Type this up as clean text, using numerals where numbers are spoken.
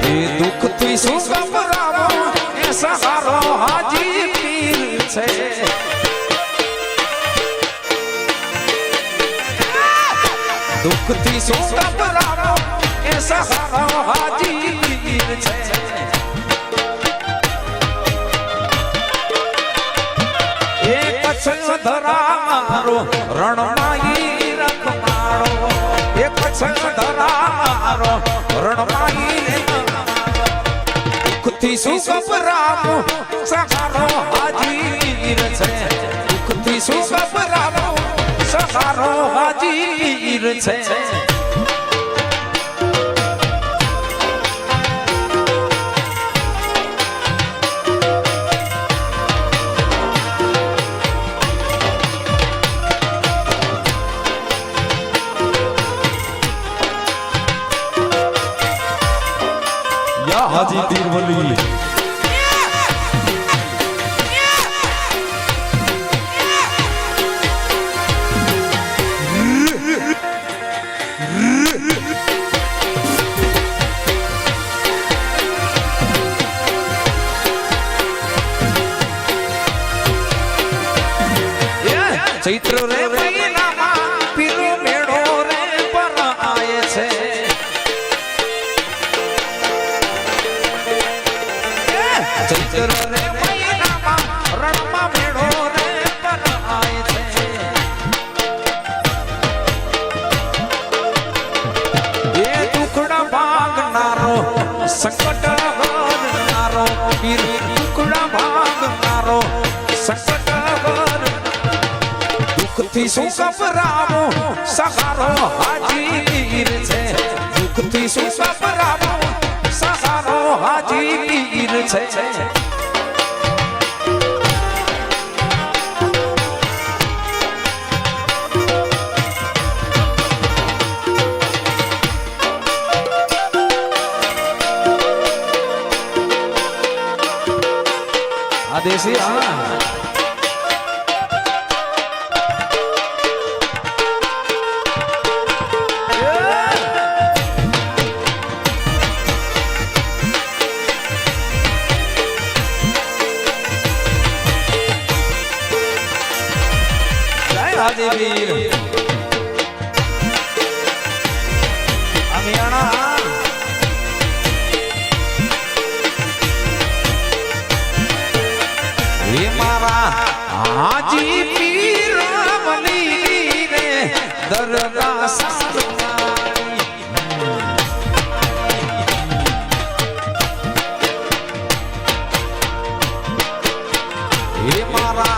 એ દુઃખ થી શું ગભરાવો એ સહારો હાજી પીર છે દુઃખ થી શું ગભરાવો એ સહારો હાજી પીર છે એ કચ્છ ધરા મારો રણમાઈ રખમાળો એ કચ્છ ધરા મારો રણમાઈ દુઃખથી શું ગભરાવો સહારો હાજીર છે દુઃખથી શું ગભરાવો સહારો હાજીર છે हाजी तीरवली चैत्र रे महीना पीरो मेड़ो रे पर आए छे चैत्र रे महीना रणमा मेड़ो रे पर आए छे ये टुकड़ा भागनारो संकट हरनारो पीर टुकड़ा भागनारो संकट દુઃખથી શું ગભરાવો સહારો હાજીર છે દુઃખથી શું ગભરાવો સહારો હાજીર છે આ દેશી वीर अमियाना ये मारा हाजी पीर वली रे दरगाह सारवारी ये मारा